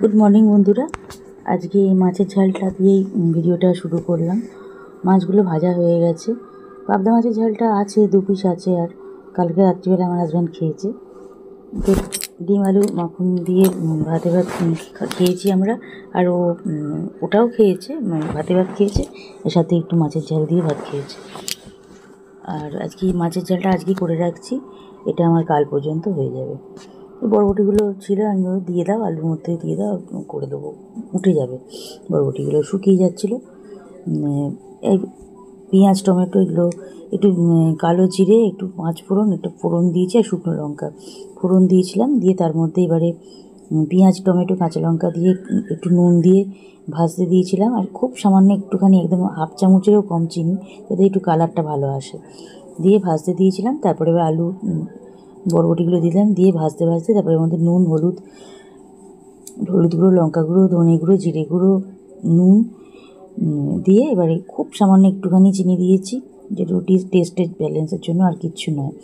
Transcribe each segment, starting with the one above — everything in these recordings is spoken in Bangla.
গুড মর্নিং বন্ধুরা। আজকে মাছের ঝালটা দিয়েই ভিডিওটা শুরু করলাম। মাছগুলো ভাজা হয়ে গেছে, পাবদা মাছের ঝালটা আছে, 2 পিস আছে। আর কালকে রাত্রিবেলা আমার হাজব্যান্ড খেয়েছে। তো ডিম আলু মাখন দিয়ে ভাতে ভাত খেয়েছি আমরা, আর ওটাও খেয়েছে, ভাতে ভাত খেয়েছে, এর সাথে একটু মাছের ঝাল দিয়ে ভাত খেয়েছে। আর আজকে মাছের ঝালটা আজকে করে রাখছি, এটা আমার কাল পর্যন্ত হয়ে যাবে। বরবটিগুলো ছিল, আমি দিয়ে দাও, আলুর মধ্যে দিয়ে দাও, করে দেবো, উঠে যাবে। বরবটিগুলো শুকিয়ে যাচ্ছিলো। এই পেঁয়াজ টমেটো এগুলো একটু কালো জিরে, একটু 5 ফোড়ন, একটু ফোড়ন দিয়েছি, আর শুকনো লঙ্কা ফোড়ন দিয়েছিলাম। দিয়ে তার মধ্যে এবারে পেঁয়াজ টমেটো কাঁচা লঙ্কা দিয়ে একটু নুন দিয়ে ভাজতে দিয়েছিলাম। আর খুব সামান্য একটুখানি, একদম হাফ চামচেরও কম চিনি, যাতে একটু কালারটা ভালো আসে, দিয়ে ভাজতে দিয়েছিলাম। তারপরে এবার আলু বরবটিগুলো দিলাম, দিয়ে ভাজতে ভাজতে তারপরে আমাদের নুন, হলুদ গুঁড়ো, লঙ্কা গুঁড়ো, ধনে গুঁড়ো, জিরে গুঁড়ো, নুন দিয়ে এবারে খুব সামান্য একটুখানি চিনি দিয়েছি, যে রুটি টেস্টের ব্যালেন্সের জন্য, আর কিচ্ছু নয়।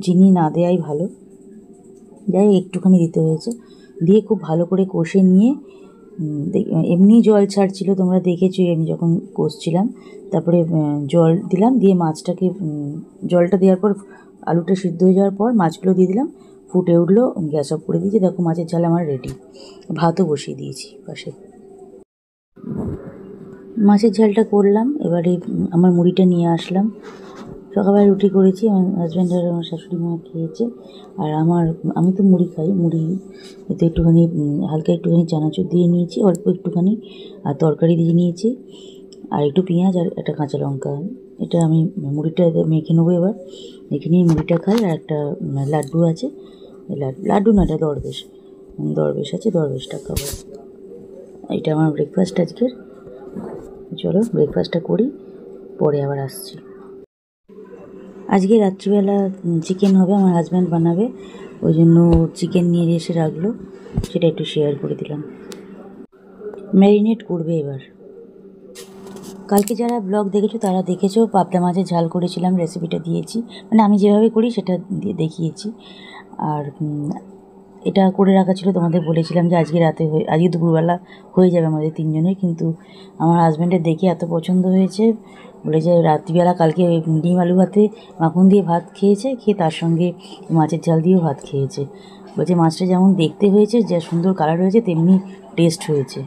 চিনি না দেওয়াই ভালো, যাই একটুখানি দিতে হয়েছে। দিয়ে খুব ভালো করে কষে নিয়ে, এমনি জল ছাড়ছিল, তোমরা দেখেছো আমি যখন কষছিলাম। তারপরে জল দিলাম, দিয়ে মাছটাকে, জলটা দেওয়ার পর আলুটা সিদ্ধ হয়ে যাওয়ার পর মাছগুলো দিয়ে দিলাম। ফুটে উঠলো, গ্যাস অফ করে দিয়েছি। দেখো মাছের ঝাল আমার রেডি। ভাতও বসিয়ে দিয়েছি পাশে। মাছের ঝালটা করলাম, এবারে আমার মুড়িটা নিয়ে আসলাম। সকালবেলা রুটি করেছি, আমার হাজব্যান্ড আর আমার শাশুড়ি মা খেয়েছে। আর আমি তো মুড়ি খাই, মুড়ি এতে একটুখানি হালকা একটুখানি চানাচুর দিয়ে নিয়েছি, অল্প একটুখানি, আর তরকারি দিয়ে নিয়েছি, আর একটু পেঁয়াজ আর একটা কাঁচা লঙ্কা। এটা আমি মুড়িটা মেখে নেবো এবার। মেখে নিয়ে মুড়িটা খাই। আর একটা লাড্ডু আছে, লাড্ডু না, এটা দরবেশ আছে, দরবেশটা খাবো। এটা আমার ব্রেকফাস্ট আজকের। চলো ব্রেকফাস্টটা করি, পরে আবার আসছি। আজকে রাত্রিবেলা চিকেন হবে, আমার হাজব্যান্ড বানাবে, ওই জন্য চিকেন নিয়ে এসে রাখলো, সেটা একটু শেয়ার করে দিলাম। ম্যারিনেট করবে এবার। কালকে যারা ব্লগ দেখেছো তারা দেখেছো, পাবদা মাছের ঝাল করেছিলাম, রেসিপিটা দিয়েছি, মানে আমি যেভাবে করি সেটা দেখিয়েছি। আর এটা করে রাখা ছিল, তোমাদের বলেছিলাম যে আজকে দুপুরবেলা হয়ে যাবে আমাদের 3 জনের। কিন্তু আমার হাজব্যান্ডের দেখে এত পছন্দ হয়েছে, বলে যে রাত্রিবেলা কালকে ডিম আলু ভাতে মাখন দিয়ে ভাত খেয়েছে, খেয়ে তার সঙ্গে মাছের ঝাল দিয়েও ভাত খেয়েছে। বলছে মাছটা যেমন দেখতে হয়েছে, যা সুন্দর কালার হয়েছে, তেমনি টেস্ট হয়েছে।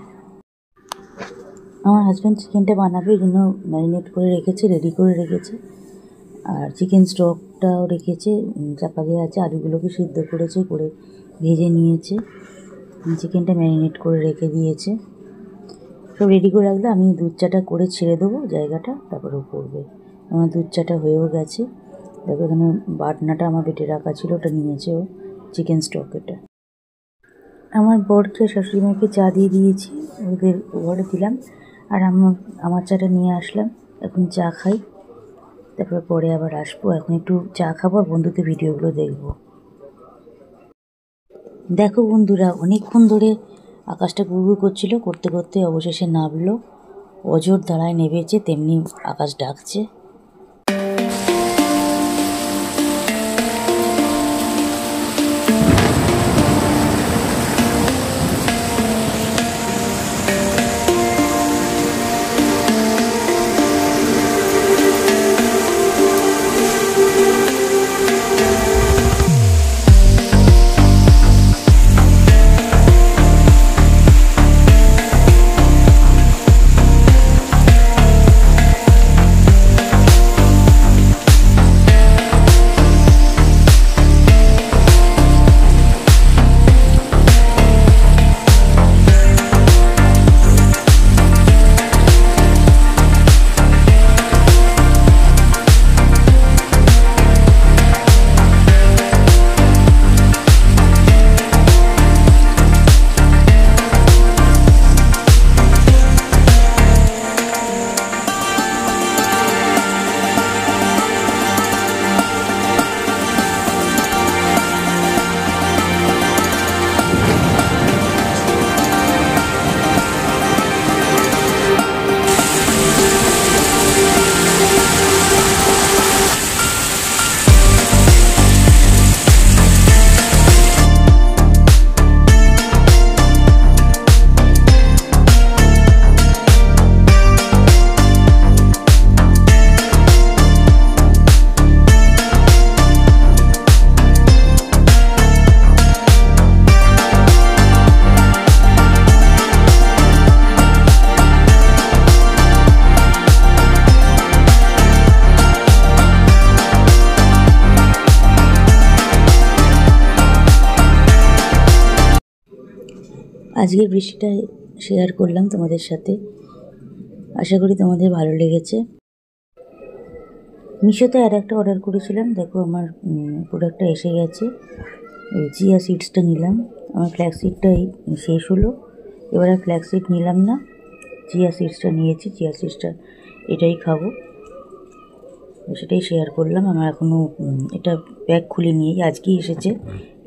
আমার হাজব্যান্ড চিকেনটা বানাবে, ওই জন্য ম্যারিনেট করে রেখেছে, রেডি করে রেখেছে। আর চিকেন স্টকটাও রেখেছে, চাপা দেওয়া আছে, আলুগুলোকে সিদ্ধ করেছে, করে ভেজে নিয়েছে, চিকেনটা ম্যারিনেট করে রেখে দিয়েছে। সব রেডি করে রাখলে আমি দুধ চাটা করে ছেড়ে দেবো জায়গাটা, তারপরেও করবে। আমার দুধ চাটা হয়েও গেছে। দেখো এখানে বাটনাটা আমার বেটে রাখা ছিল, ওটা নিয়েছে ও, চিকেন স্টক এটা। আমার বরকে, শাশুড়ি মাকে চা দিয়ে দিয়েছি, ওদের ঘরে দিলাম। আর আমার চাটা নিয়ে আসলাম, এখন চা খাই, তারপরে পরে আবার আসবো। এখন একটু চা খাবো, আর বন্ধুদের ভিডিওগুলো দেখবো। দেখো বন্ধুরা, অনেকক্ষণ ধরে আকাশটা গুড়গুড় করছিল, করতে করতে অবশেষে নামলো, অজর ধারায় নেমেছে, তেমনি আকাশ ডাকছে। আজকের বৃষ্টিটা শেয়ার করলাম তোমাদের সাথে, আশা করি তোমাদের ভালো লেগেছে। মিশোতে আর একটা অর্ডার করেছিলাম, দেখো আমার প্রোডাক্টটা এসে গেছে। এই চিয়া সিডসটা নিলাম, আমার ফ্ল্যাক্স সিডটাই শেষ হলো, এবার আর ফ্ল্যাক্স সিড নিলাম না, চিয়া সিডসটা নিয়েছি। চিয়া সিডসটা এটাই খাবো, সেটাই শেয়ার করলাম। আমার এখনও এটা প্যাক খুলে নিয়েই, আজকেই এসেছে,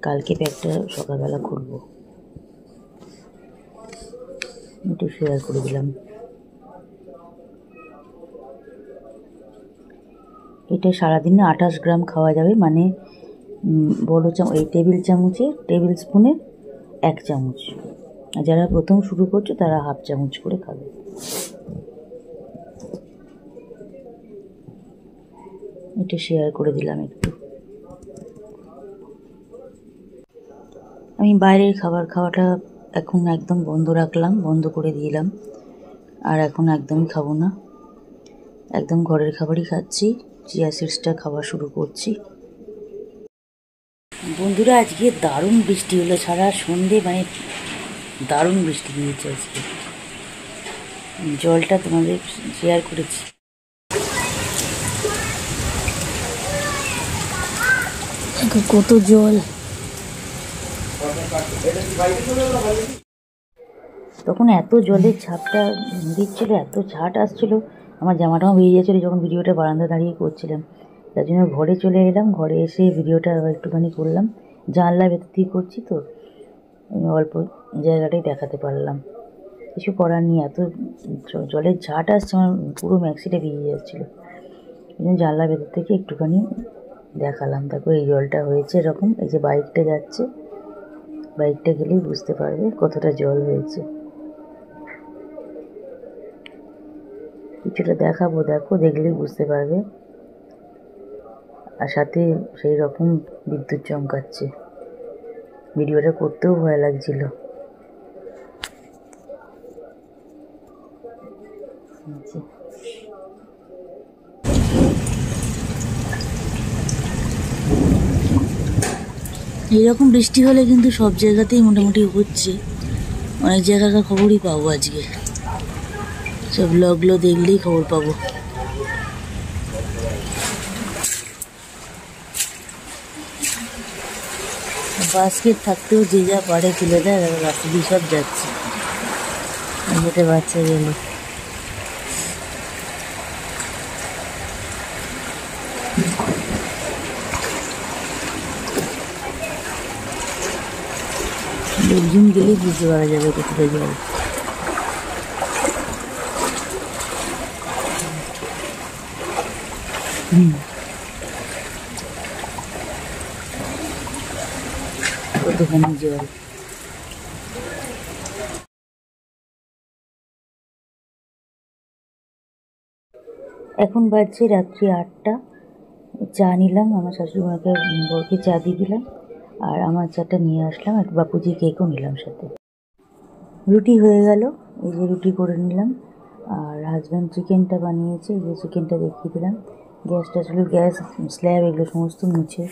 কালকে প্যাকটা সকালবেলা খুলবো, একটু শেয়ার করে দিলাম। এটা সারাদিনে 28 গ্রাম খাওয়া যাবে, মানে বড় এই টেবিল স্পুনের 1 চামচ। আর যারা প্রথম শুরু করছো তারা হাফ চামচ করে খাবে। এটা শেয়ার করে দিলাম একটু। আমি বাইরের খাবার খাওয়াটা এখন একদম বন্ধ করে দিলাম, আর এখন একদমই খাবো না, একদম ঘরের খাবারই খাচ্ছি। চিয়া সিডসটা খাওয়া শুরু করছি। বন্ধুরা, আজকে দারুণ বৃষ্টি হলো, সারা সন্ধে, মানে দারুণ বৃষ্টি হয়েছে আজকে। জলটা তোমাদের শেয়ার করেছি। কত জল, তখন এত জলের ঝাপটা দিচ্ছিল, এত ঝাট আসছিল, আমার জামাটাও বেরিয়ে যাচ্ছিলো যখন ভিডিওটা বারান্দা দাঁড়িয়ে করছিলাম। তার জন্য ঘরে চলে এলাম, ঘরে এসে ভিডিওটা একটুখানি করলাম। জানলা ভেতর দিয়ে করছি তো অল্প জায়গাটাই দেখাতে পারলাম, কিছু করার নেই, এত জলের ঝাট আসছে, আমার পুরো ম্যাক্সিটা বেরিয়ে যাচ্ছিলো। এই জন্য জানলা ভেতর থেকে একটুখানি দেখালাম। তারপর এই জলটা হয়েছে এরকম, এই যে বাইকটা যাচ্ছে, বাইকটা গেলেই বুঝতে পারবে কতটা জল হয়েছে। কিছুটা দেখাবো, দেখো, দেখলেই বুঝতে পারবে। আর সাথে সেই রকম বিদ্যুৎ চমকাচ্ছে, ভিডিওটা করতেও ভয় লাগছিল। এইরকম বৃষ্টি হলে কিন্তু সব জায়গাতেই মোটামুটি হচ্ছে, অনেক জায়গাকার খবরই পাবো আজকে, সব ব্লগগুলো দেখলেই খবর পাবো। বাস্কেট থাকতেও যে যা পারে তুলে দেয়, রাস্তা দিয়ে সব যাচ্ছে, যেটা বাচ্চা গেল। লোকজন গেলেই বুঝতে পারা যাবে কতটা জল। কতখানি জল। এখন বাজছে রাত্রি 8টা। চা নিলাম, আমার শাশুড়িমাকে বরকে চা দিয়ে দিলাম, আর আমার চাটা নিয়ে আসলাম, একটু বাপুজি কেকও নিলাম সাথে। রুটি হয়ে গেল, এই যে রুটি করে নিলাম। আর হাজব্যান্ড চিকেনটা বানিয়েছে, এই যে চিকেনটা দেখিয়ে দিলাম। গ্যাসটা ছিল, গ্যাস স্ল্যাব এগুলো সমস্ত মুছে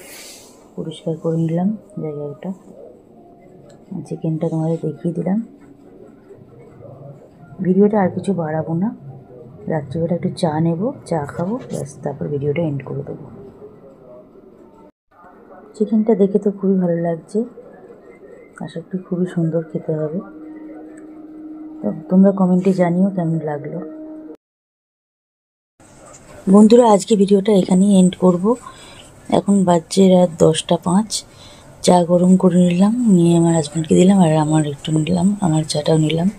পরিষ্কার করে নিলাম জায়গাটা। চিকেনটা তোমাদের দেখিয়ে দিলাম। ভিডিওটা আর কিছু বাড়াবো না, রাত্রিবেলা একটু চা নেব, চা খাবো, ব্যাস, তারপর ভিডিওটা এন্ড করে দেবো। চিকেনটা দেখে তো খুবই ভালো লাগছে, আশা করি খুবই সুন্দর খেতে হবে। তো তোমরা কমেন্টে জানিও কেমন লাগলো। বন্ধুরা, আজকে ভিডিওটা এখানেই এন্ড করব। এখন বাজছে রাত 10টা 5। চা গরম করে নিলাম, নিয়ে আমার হাজব্যান্ডকে দিলাম, আর আমার একটু নিলাম, আমার চাটাও নিলাম।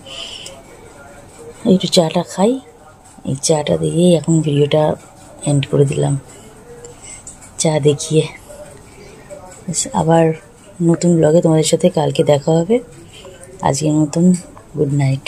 একটু চাটা খাই, এই চাটা দিয়েই এখন ভিডিওটা এন্ড করে দিলাম, চা দেখিয়ে। আবার নতুন ব্লগে তোমাদের সাথে কালকে দেখা হবে। আজকের মতন গুড নাইট।